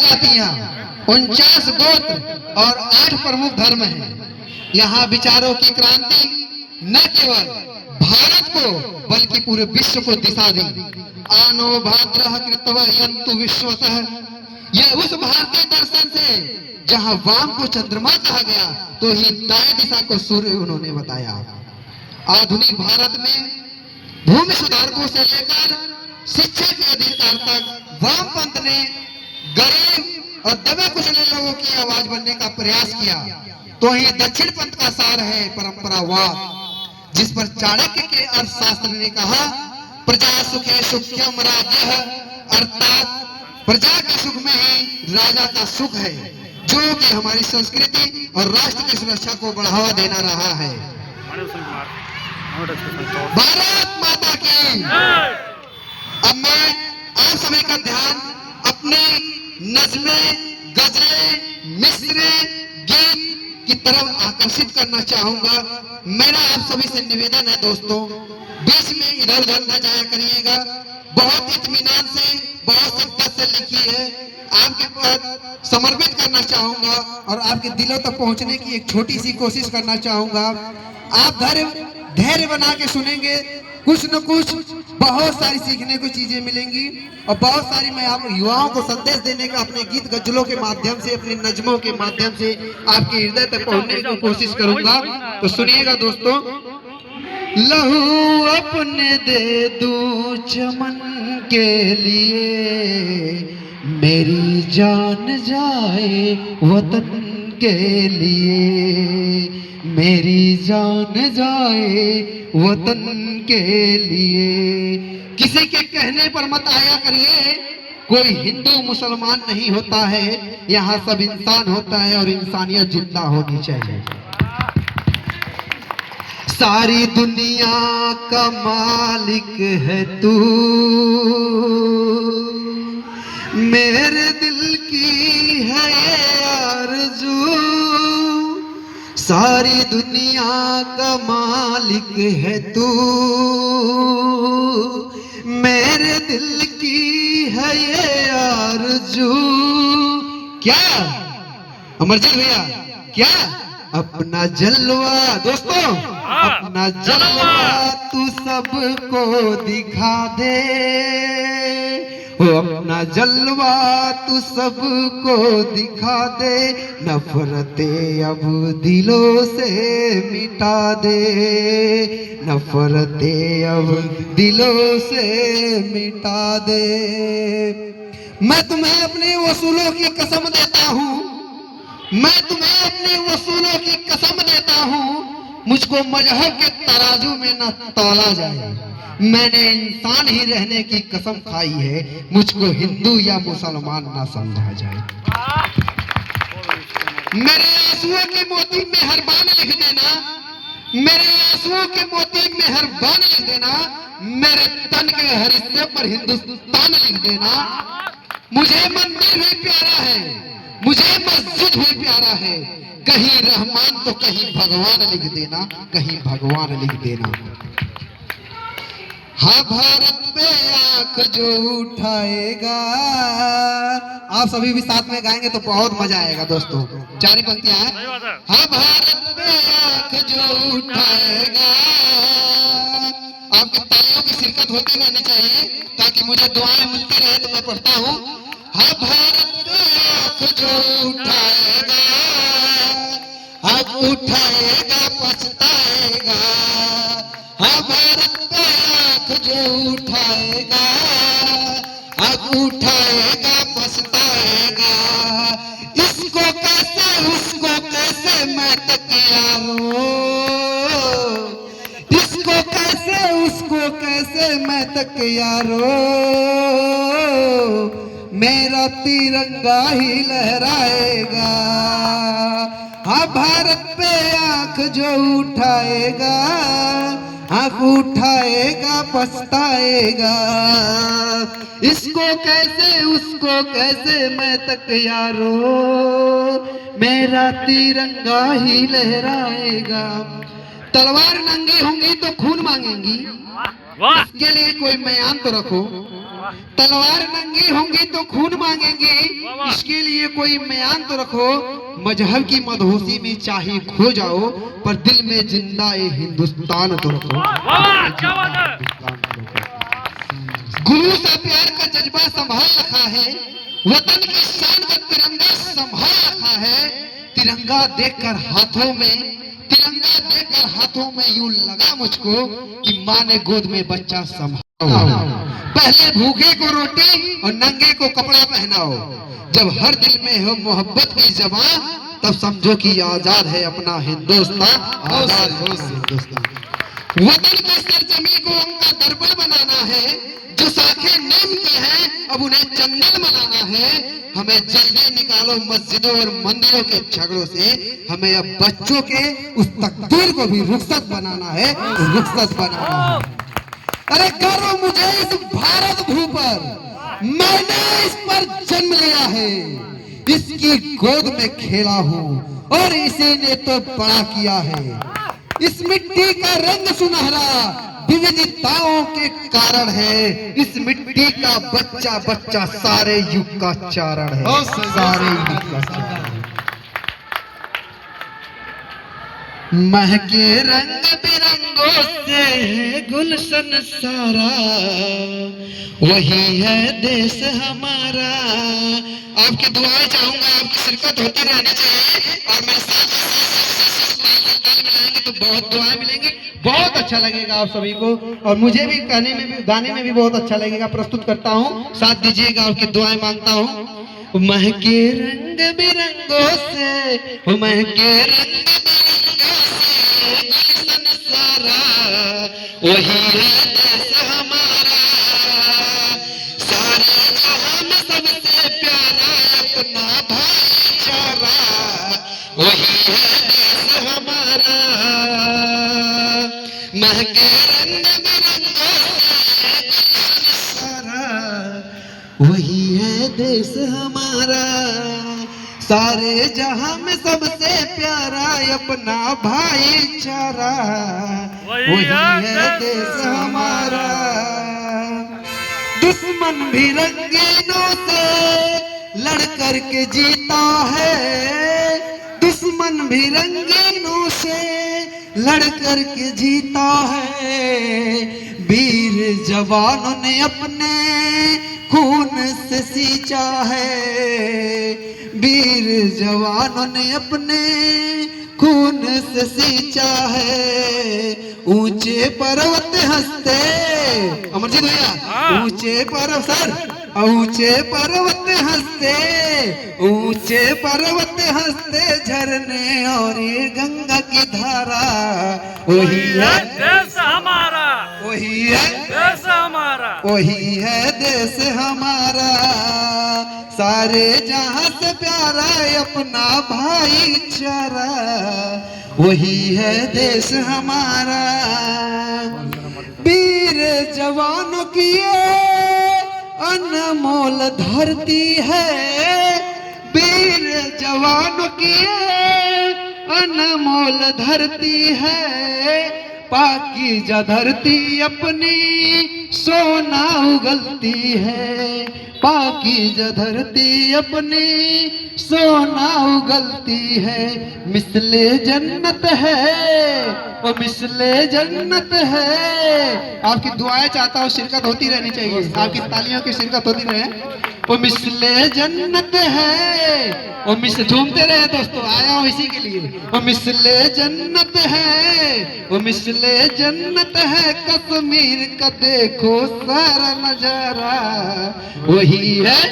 जातियां, 49 गोत्र और 8 प्रमुख धर्म हैं। यहाँ विचारों की क्रांति न केवल भारत को बल्कि पूरे विश्व को दिशा दी। आनो भाद्रः कृत्वा यन्तु विश्वतः, यह उस भारतीय दर्शन से जहाँ वाम को चंद्रमा कहा गया तो ही दाएं दिशा को सूर्य उन्होंने बताया। आधुनिक भारत में भूमि सुधारकों से लेकर शिक्षा के अधिकार तक वामपंथ ने गरीब और दबे कुचले लोगों की आवाज बनने का प्रयास किया। तो ही दक्षिण पंथ का सार है परंपरावाद, जिस पर चाणक्य के अर्थशास्त्र ने कहा प्रजा सुखे सुख्यम राज्य, अर्थात प्रजा के सुख में ही राजा का सुख है, जो कि हमारी संस्कृति और राष्ट्र की सुरक्षा को बढ़ावा देना रहा है। भारत माता की। अब मैं आप सभी का ध्यान अपने नज़्मे, गजले, मिसरे, गीत की तरफ आकर्षित करना चाहूंगा। मेरा आप सभी से निवेदन है दोस्तों, बीच में इधर उधर न जाया करिएगा। बहुत इत्मीनान से, बहुत शिद्दत से लिखी है, आपके पास समर्पित करना चाहूंगा और आपके दिलों तक पहुंचने की एक छोटी सी कोशिश करना चाहूंगा। आप धैर्य बना के सुनेंगे, कुछ न कुछ बहुत सारी सीखने को चीजें मिलेंगी और बहुत सारी मैं आप युवाओं को संदेश देने का अपने गीत गजलों के माध्यम से, अपने नज़्मों के माध्यम से आपके हृदय तक पहुंचने की कोशिश करूंगा। तो सुनिएगा दोस्तों। लहू अपने दे दूं चमन के लिए, मेरी जान जाए वतन के लिए, मेरी जान जाए वतन के लिए। किसी के कहने पर मत आया करिए, कोई हिंदू मुसलमान नहीं होता है, यहाँ सब इंसान होता है और इंसानियत जिंदा होनी चाहिए। सारी दुनिया का मालिक है तू, मेरे दिल की है आरज़ू। सारी दुनिया का मालिक है तू, मेरे दिल की है ये आरज़ू। क्या अमरजीत भैया, क्या अपना जलवा दोस्तों, अपना जलवा तू सबको दिखा दे, अपना जलवा तू सबको दिखा दे, नफरतें अब दिलों से मिटा दे, नफरतें अब दिलों से मिटा दे। मैं तुम्हें अपने वसूलों की कसम देता हूँ, मैं तुम्हें अपने वसूलों की कसम देता हूँ, मुझको मजहब के तराजू में न तौला जाए। मैंने इंसान ही रहने की कसम खाई है, मुझको हिंदू या मुसलमान ना समझा जाए। मेरे आंसुओं के मोती मेहरबान लिख देना, मेरे आंसुओं के मोती मेहरबान लिख देना, मेरे तन के हर हिस्से पर हिंदुस्तान लिख देना। मुझे मंदिर भी प्यारा है, मुझे मस्जिद भी प्यारा है, कहीं रहमान तो कहीं भगवान लिख देना, कहीं भगवान लिख देना। हाँ भारत पे आंख जो उठाएगा, आप सभी भी साथ में गाएंगे तो बहुत मजा आएगा दोस्तों। 4 पंक्तियां हैं। हाँ भारत पे आंख जो उठाएगा, आपकी तालियों की शिरकत होती रहनी चाहिए ताकि मुझे दुआएं मिलती रहे। तो मैं पढ़ता हूँ। हाँ भारत पे आंख जो उठाएगा, आंख उठाएगा पछताएगा। हाँ भारत पे आंख जो उठाएगा, आंख उठाएगा पछताएगा। इसको कैसे उसको कैसे मैं तकिया रो, इसको कैसे उसको कैसे मैं तकिया रो, मेरा तिरंगा ही लहराएगा। हाँ भारत पे आंख जो उठाएगा, आंख उठाएगा पछताएगा। इसको कैसे उसको कैसे मैं तकिया रो, मेरा तिरंगा ही लहराएगा। तलवार नंगी होंगी तो खून मांगेंगी, इसके लिए कोई म्यान तो रखो। तलवार नंगी होंगी तो खून मांगेंगे, इसके लिए कोई म्यान तो रखो। मजहब की मदहोशी में चाहे खो जाओ, पर दिल में जिंदा ये हिंदुस्तान तो रखो। गुरु सा प्यार का जज्बा संभाल रखा है, वतन की शान का तिरंगा संभाल रखा है। तिरंगा देखकर हाथों में यूं लगा मुझको कि माँ ने गोद में बच्चा संभाला। पहले भूखे को रोटी और नंगे को कपड़ा पहनाओ। जब हर दिल में हो मोहब्बत की जबान, तब समझो कि आजाद है अपना हिंदुस्तान, आजाद है हिंदुस्तान। वतन की सरजमी को उनका दर्पण बनाना है। जो शाखें नीम की हैं, अब उन्हें चंदन बनाना है। हमें जल्दी निकालो मस्जिदों और मंदिरों के झगड़ों से। हमें अब बच्चों के उस तकदीर को भी रुखसत बनाना है, रुखसत बनाना है। अरे करो मुझे इस भारत भू पर, मैंने इस पर जन्म लिया है। इसकी गोद में खेला हूँ और इसी ने तो बड़ा किया है। इस मिट्टी का रंग सुनहरा विविधताओं के कारण है। इस मिट्टी का बच्चा बच्चा सारे युग का चारण है, सारे युग का चारण है। महके रंग बिरंगों से है गुलशन सारा, वही है देश हमारा। आपकी दुआएं चाहूंगा, आपकी शिरकत होती रहनी चाहिए और मेरे साथ मिलाएंगे तो बहुत दुआएं मिलेंगी। बहुत अच्छा लगेगा आप सभी को, और मुझे भी कहने में भी गाने में भी बहुत अच्छा लगेगा। प्रस्तुत करता हूँ, साथ दीजिएगा, आपकी दुआएं मांगता हूँ। महके रंग बिरंगों से, महके रंग वही है देश हमारा। सारे जहां में सबसे प्यारा अपना भाईचारा, वही है देश हमारा। महके रंग बिरंगों से सारा, वही है देश हमारा। सारे जहां में सबसे प्यारा अपना भाईचारा, वही है देश हमारा। दुश्मन भी रंगीनों से लड़ कर के जीता है। दुश्मन भी रंगीनों से लड़ कर के जीता है। वीर जवानों ने अपने खून से सींचा है। वीर जवानों ने अपने खून से सींचा है। ऊंचे पर्वत हंसते, अमरजीत भैया, ऊंचे पर्वत सर, ऊंचे पर्वत हंसते, ऊंचे पर्वत हंसते झरने और ये गंगा की धारा, वही है देश हमारा, वही है देश हमारा, वही है देश हमारा। सारे जहां से प्यारा अपना भाईचारा, वही है देश हमारा। वीर जवानों की अनमोल धरती है। वीर जवानों की अनमोल धरती है। पाकीज़ा धरती अपनी सोना उगलती है। पाकीज़ा धरती अपनी सोना उगलती है। मिसले जन्नत है, वो मिसले जन्नत है। आपकी दुआएं चाहता हूँ शिरकत होती रहनी चाहिए, आपकी तालियों की शिरकत होती रहे। वो मिसले जन्नत है, वो मिस झूमते रहे दोस्तों, आया हूँ इसी के लिए। वो मिसले जन्नत है, वो मिसले जन्नत है। कश्मीर का देखो सारा नजारा, वही है,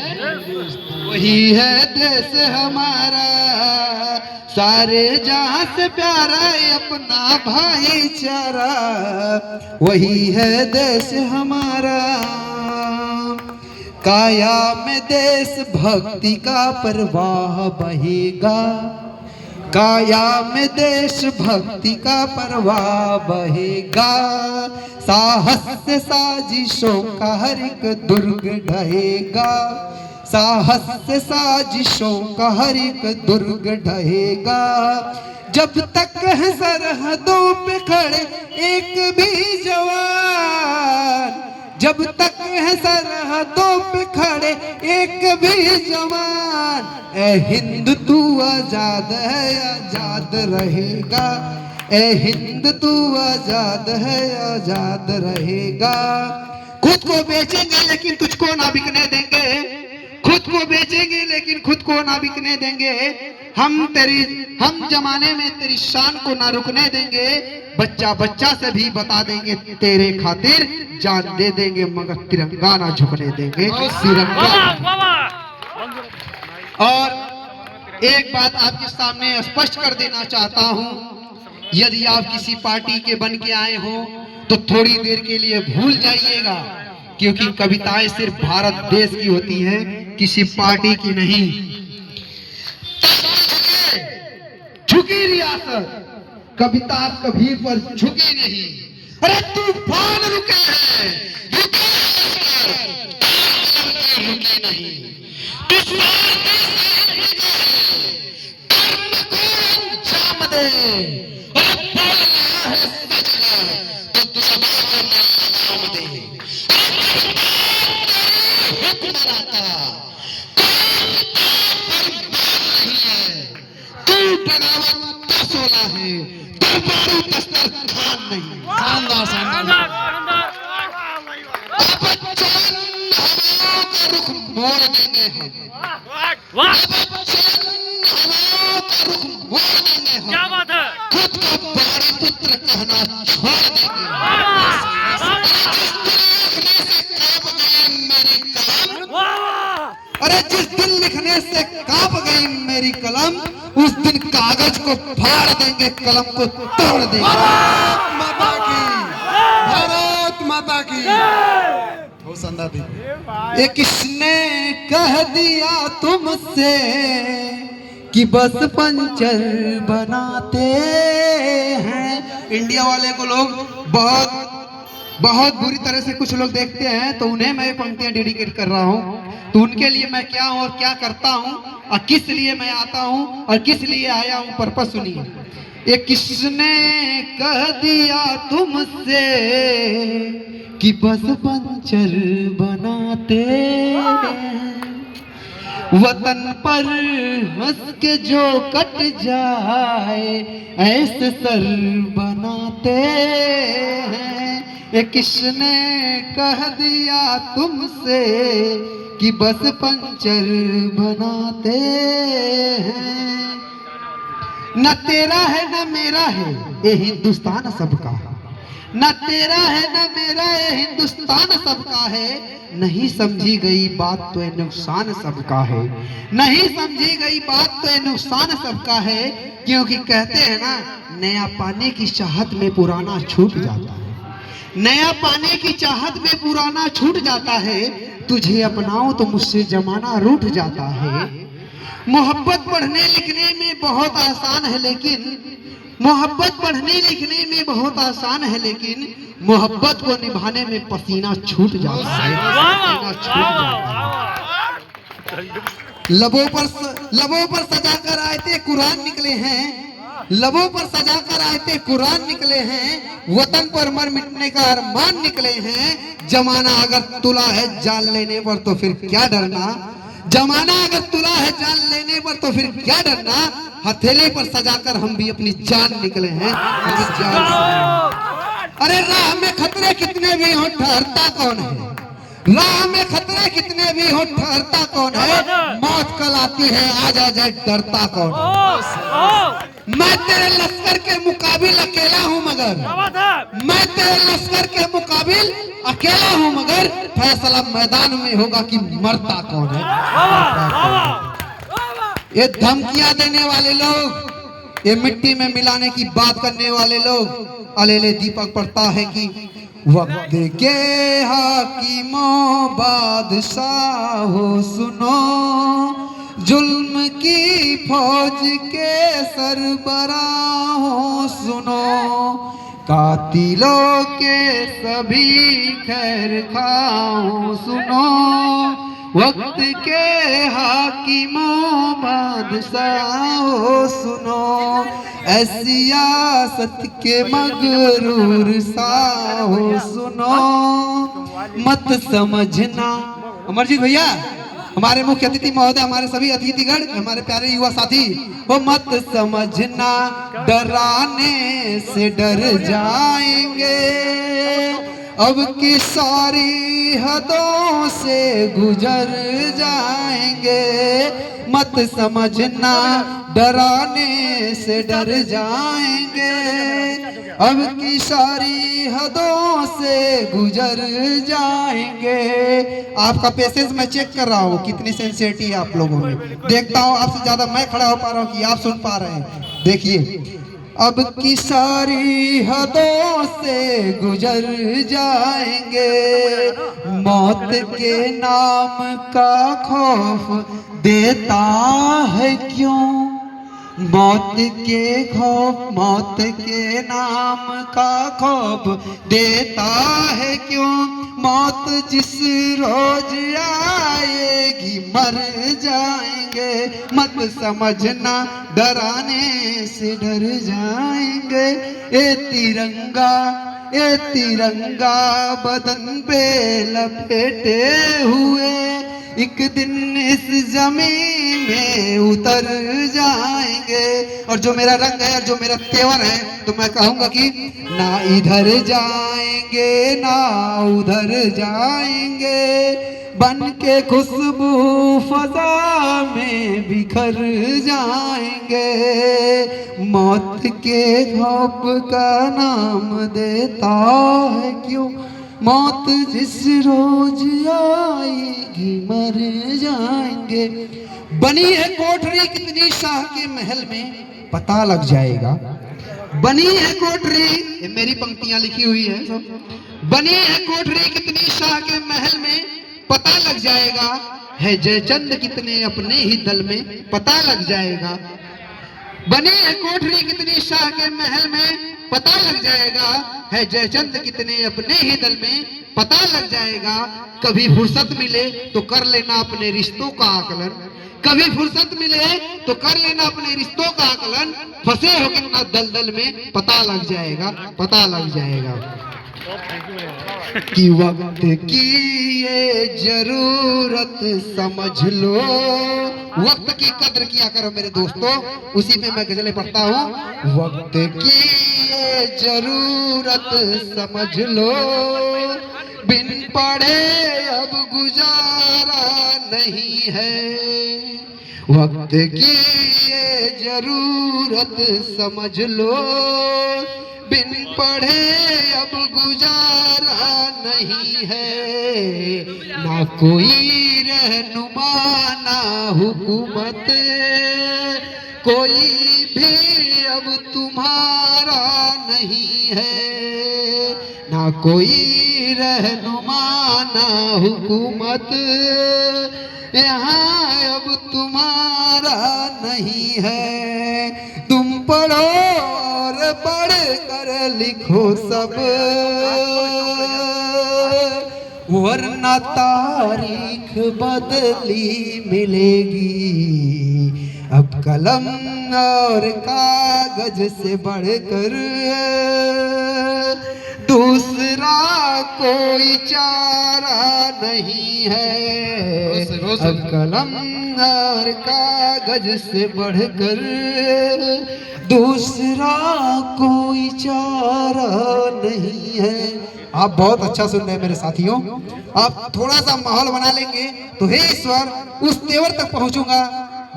वही है देश हमारा। सारे जहां से प्यारा अपना भाईचारा, वही है देश हमारा। काया में देश भक्ति का प्रवाह बहेगा। काया में देश भक्ति का प्रवाह बहेगा। साहस से साजिशों का हर एक दुर्ग ढहेगा। साहस से साजिशों का हर एक दुर्ग ढहेगा। जब तक है सरहदों पे खड़े एक भी जवान, जब तक है सरहदों पे खड़े एक भी जवान, ए हिंद तू आजाद है आजाद रहेगा, ए हिंद तू आजाद है आजाद रहेगा। खुद को बेचेंगे लेकिन तुझको ना बिकने देंगे, खुद को बेचेंगे लेकिन खुद को ना बिकने देंगे। हम जमाने में तेरी शान को ना रुकने देंगे, बच्चा बच्चा से भी बता देंगे तेरे खातिर जान दे देंगे, मगर तिरंगा ना झुकने देंगे, तिरंगा। और एक बात आपके सामने स्पष्ट कर देना चाहता हूं, यदि आप किसी पार्टी के बन के आए हो तो थोड़ी देर के लिए भूल जाइएगा, क्योंकि कविताएं सिर्फ भारत देश की होती हैं, किसी पार्टी की नहीं। झुकी रियासत, कविता कभी पर झुकी नहीं। अरे तूफान रुके हैं, रुके नहीं। जाम दे मोड़ देंगे हम, क्या बात है, खुद को पारिपुत्र कहना छोड़ देंगे। अरे जिस दिन लिखने से कांप गई मेरी कलम, उस दिन कागज को फाड़ देंगे, कलम को तोड़ देंगे। भारत माता की, भारत माता की। ये किसने कह दिया तुमसे कि बस पंचर बनाते हैं। इंडिया वाले को लोग बहुत बुरी तरह से कुछ लोग देखते हैं, तो उन्हें मैं पंक्तियां डेडिकेट कर रहा हूं। तो उनके लिए मैं क्या हूं और क्या करता हूं और किस लिए मैं आता हूं और किस लिए आया हूं, पर्पस सुनिए। ये किसने कह दिया तुमसे कि बस पंचर बनाते हैं, वतन पर हंस के जो कट जाए ऐसे सर बनाते हैं। ये किसने कह दिया तुमसे कि बस पंचर बनाते हैं। न तेरा है न मेरा है ये हिंदुस्तान सबका है, न तेरा है न मेरा ये हिंदुस्तान सबका है। नहीं समझी गई बात तो ये नुकसान सबका है, नहीं समझी गई बात तो ये नुकसान सबका है। क्योंकि कहते हैं ना, नया पाने की चाहत में पुराना छूट जाता है, नया पाने की चाहत में पुराना छूट जाता है। तुझे अपनाओ तो मुझसे जमाना रूठ जाता है। मोहब्बत पढ़ने लिखने में बहुत आसान है, लेकिन मोहब्बत पढ़ने लिखने में बहुत आसान है, लेकिन मोहब्बत को निभाने में पसीना छूट जाता है, पसीना छूट जाता है। लबों पर सजाकर आयते कुरान निकले हैं, लबों पर सजाकर आयते कुरान निकले हैं। वतन पर मर मिटने का अरमान निकले हैं। जमाना अगर तुला है जान लेने पर तो फिर क्या डरना, जमाना अगर तुला है जान लेने पर तो फिर क्या डरना। हथेली पर सजाकर हम भी अपनी जान निकले हैं, अरे राह में खतरे कितने भी हो ठहरता कौन है, राह में खतरे कितने भी हो ठहरता कौन है। मौत कल आती है आज आ जाए डरता कौन है। मैं तेरे लश्कर के मुकाबिल अकेला हूँ, मगर मैं तेरे लश्कर के मुकाबिल अकेला हूँ, मगर फैसला मैदान में होगा कि मरता कौन है। ये धमकियां देने वाले लोग, ये मिट्टी में मिलाने की बात करने वाले लोग, अलेले दीपक पड़ता है कि वक्त के हाकिमों बादशाहों सुनो, जुल्म की फौज के सरबराहों सुनो, कातिलों के सभी खैर खाओ सुनो। वक्त के हाकिमों बादशाहों सुनो, ऐ सियासत के मगरूर साहो सुनो, मत समझना। अमरजीत भैया, हमारे मुख्य अतिथि महोदय, हमारे सभी अतिथिगण, हमारे प्यारे युवा साथी, वो मत समझना डराने से डर जाएंगे, अब की सारी हदों से गुजर जाएंगे, मत समझना डराने से डर जाएंगे, अब की सारी हदों से गुजर जाएंगे। आपका पेशेंस मैं चेक कर रहा हूँ, कितनी सेंसिटिव है आप लोगों में। देखता हूँ आपसे ज्यादा मैं खड़ा हो पा रहा हूँ कि आप सुन पा रहे हैं। देखिए, अब की सारी हदों से गुजर जाएंगे, मौत के नाम का खौफ देता है क्यों, मौत के खौफ, मौत के नाम का खौफ देता है क्यों, मौत जिस रोज आएगी मर जाएंगे, मत समझना डराने से डर जाएंगे। ए तिरंगा बदन पे लपेटे हुए, एक दिन इस जमीन में उतर जाएंगे। और जो मेरा रंग है और जो मेरा तेवर है, तो मैं कहूंगा कि ना इधर जाएंगे ना उधर जाएंगे, बन के खुशबू फजा में बिखर जाएंगे, मौत के खौफ का नाम देता है क्यों, मौत जिस रोज आएगी मर जाएंगे। बनी है कोठरी कितनी शाह के महल में पता लग जाएगा, बनी है कोठरी, ये मेरी पंक्तियां लिखी हुई है सब, बनी है कोठरी कितनी शाह के महल में पता लग जाएगा, है जयचंद कितने अपने ही दल में पता लग जाएगा, बनी है कोठरी कितनी शाह के महल में पता लग जाएगा, है जयचंद कितने अपने ही दल में पता लग जाएगा। कभी फुर्सत मिले तो कर लेना अपने रिश्तों का आकलन, कभी फुर्सत मिले तो कर लेना अपने रिश्तों का आकलन, फंसे हो कितना दलदल में पता लग जाएगा, पता लग जाएगा। कि वक्त की ये जरूरत समझ लो, वक्त की कद्र किया करो मेरे दोस्तों। उसी पे मैं गजलें पढ़ता हूँ। वक्त की ये जरूरत समझ लो, बिन पढ़े अब गुजारा नहीं है, वक्त की ये जरूरत समझ लो, बिन पढ़े अब गुजारा नहीं है, ना कोई रहनुमा ना हुकूमत, कोई भी अब तुम्हारा नहीं है, ना कोई रहनुमा ना हुकूमत, यहाँ अब तुम्हारा नहीं है। तुम पढ़ो और पढ़ कर लिखो सब, वरना तारीख बदली मिलेगी। अब कलम और कागज से बढ़कर दूसरा कोई चारा नहीं है, अब कलम और कागज से बढ़कर दूसरा कोई चारा नहीं है। आप बहुत अच्छा सुन रहे हैं मेरे साथियों। आप थोड़ा सा माहौल बना लेंगे तो हे ईश्वर उस तेवर तक पहुंचूंगा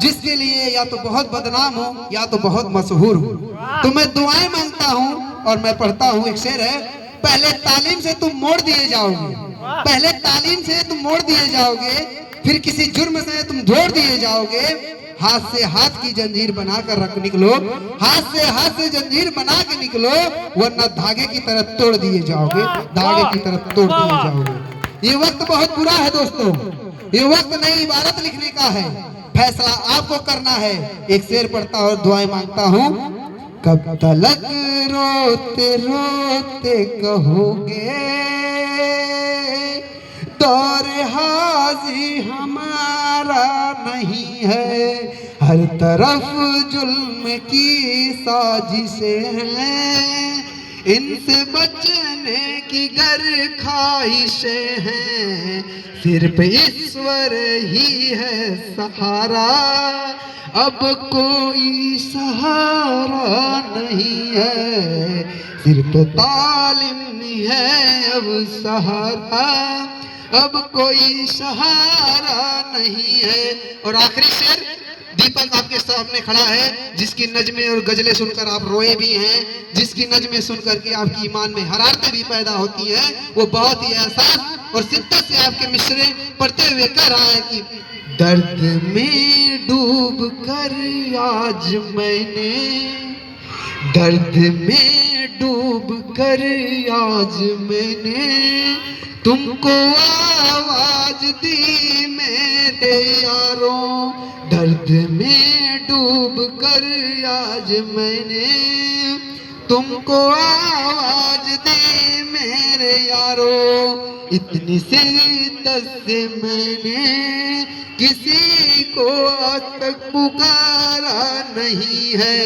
जिसके लिए या तो बहुत बदनाम हो या तो बहुत मशहूर हो। तो मैं दुआएं मांगता हूं और मैं पढ़ता हूं। एक शेर है, पहले तालीम से तुम मोड़ दिए जाओगे, पहले तालीम से तुम मोड़ दिए जाओगे, फिर किसी जुर्म से तुम जोड़ दिए जाओगे। हाथ से हाथ की जंजीर बनाकर रख निकलो, हाथ से जंजीर बना के निकलो, वरना धागे की तरफ तोड़ दिए जाओगे, धागे की तरफ तोड़ दिए जाओगे। ये वक्त बहुत बुरा है दोस्तों, ये वक्त नई इबारत लिखने का है, फैसला आपको करना है। एक शेर पढ़ता और दुआएं मांगता हूँ। कब तलक रोते रोते कहोगे दौर हाजी हम सहारा नहीं है, हर तरफ जुल्म की साजिशें हैं, इनसे बचने की गर ख्वाहिशें हैं, सिर्फ ईश्वर ही है सहारा, अब कोई सहारा नहीं है, सिर्फ तालिम है अब सहारा, अब कोई सहारा नहीं है। और आखिरी शेर दीपक आपके सामने खड़ा है, जिसकी नज़में और गजलें सुनकर आप रोए भी हैं, जिसकी नज़में सुनकर के आपकी ईमान में हरारतें भी पैदा होती हैं, वो बहुत ही एहसास और शिद्दत से आपके मिसरे पढ़ते हुए कह रहा है कि दर्द में डूब कर आज मैंने, दर्द में डूब कर आज मैंने तुमको आवाज दी मेरे यारों, दर्द में डूब कर आज मैंने तुमको आवाज दी मेरे यारों, इतनी शिद्दत से मैंने किसी को आज तक पुकारा नहीं है,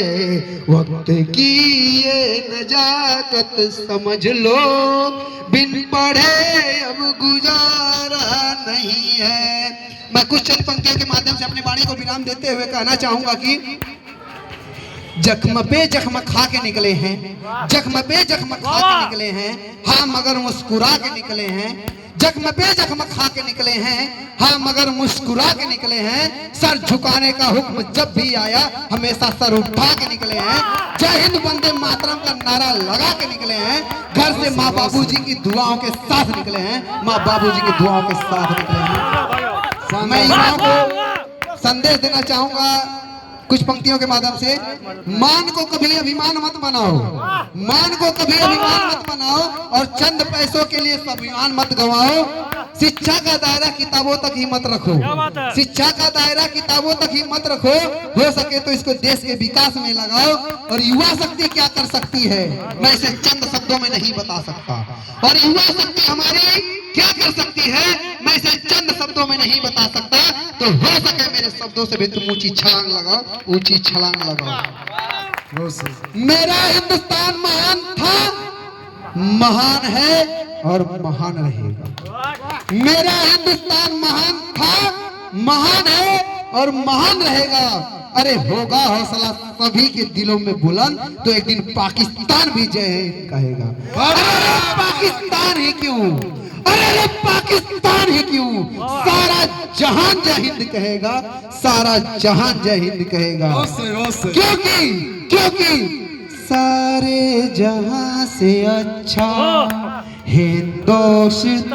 वक्त की ये नजाकत समझ लो, बिन पढ़े अब गुजारा नहीं है। मैं कुछ चंद पंक्तियों के माध्यम से अपनी वाणी को विराम देते हुए कहना चाहूंगा कि जख्म पे जख्म खा के निकले हैं, जख्म पे जख्म खा के निकले हैं, हाँ मगर मुस्कुरा के निकले हैं, जख्म पे जख्म खा के निकले हैं, हाँ मगर मुस्कुरा के निकले हैं, सर झुकाने का हुक्म जब भी आया हमेशा सर उठा के निकले हैं, जय हिंद वंदे मातरम का नारा लगा के निकले हैं, घर से माँ बाबूजी की दुआओं के साथ निकले हैं, माँ बाबूजी की दुआओं के साथ निकले हैं। मैं युवाओं को संदेश देना चाहूंगा कुछ पंक्तियों के माध्यम से, मान को कभी अभिमान मत बनाओ, मान को कभी अभिमान मत बनाओ, और चंद पैसों के लिए स्वाभिमान मत गवाओ, शिक्षा का दायरा किताबों तक ही मत रखो, शिक्षा का दायरा किताबों तक ही मत रखो, हो सके तो इसको देश के विकास में लगाओ। और युवा शक्ति क्या कर सकती है मैं इसे चंद शब्दों में नहीं बता सकता, और युवा शक्ति हमारी क्या कर सकती है मैं इसे चंद शब्दों में नहीं बता सकता, तो हो सके मेरे शब्दों से भी तुम ऊंची छलांग लगाओ, ऊंची छलांग लगाओ। मेरा हिंदुस्तान महान था, महान है और महान रहेगा, मेरा हिंदुस्तान महान था, महान है और महान रहेगा। अरे होगा हौसला सभी के दिलों में बुलंद, तो एक दिन पाकिस्तान भी जय हिंद कहेगा। अरे पाकिस्तान ही क्यों, अरे पाकिस्तान ही क्यों, सारा जहान जय हिंद कहेगा, सारा जहान जय हिंद कहेगा। क्योंकि सारे जहां से अच्छा हिंदुस्तान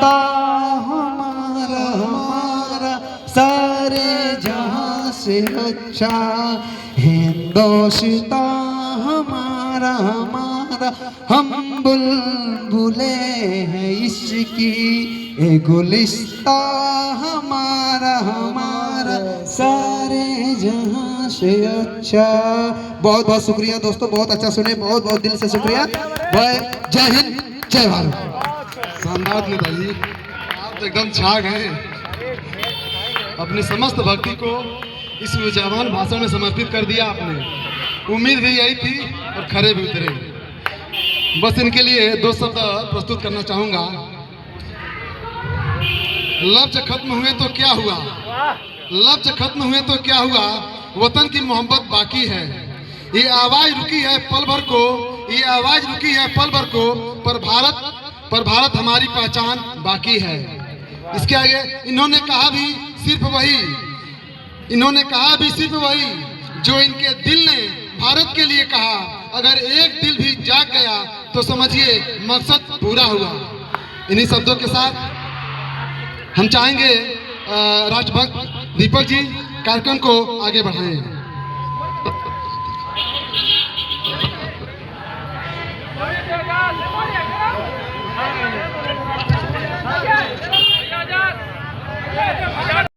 हमारा, हमारा सारे जहां से अच्छा हिंदुस्तान हमारा, हमारा हम बुलबुले हैं इसकी ए गुलिस्ता हमारा, हमारा सारे जहां से अच्छा। बहुत बहुत शुक्रिया दोस्तों, बहुत अच्छा सुने, बहुत बहुत दिल से शुक्रिया। जय हिंद, जय भारत। शानदार नेताजी, आप तो एकदम छा गए, अपनी समस्त भक्ति को इस विजयवान भाषण में समर्पित कर दिया आपने। उम्मीद भी यही थी और खरे भी उतरे। बस इनके लिए दो शब्द प्रस्तुत करना चाहूंगा। लफ्ज खत्म हुए तो क्या हुआ, लफ्ज खत्म हुए तो क्या हुआ, वतन की मोहब्बत बाकी है, ये आवाज रुकी है पल भर को, ये आवाज रुकी है पल भर को, पर भारत हमारी पहचान बाकी है। इसके आगे इन्होंने कहा भी सिर्फ वही, इन्होंने कहा भी सिर्फ वही जो इनके दिल ने भारत के लिए कहा। अगर एक दिल भी जाग गया तो समझिए मकसद पूरा हुआ। इन्हीं शब्दों के साथ हम चाहेंगे राष्ट्रभक्त दीपक जी कार्यक्रम को आगे बढ़ाएं।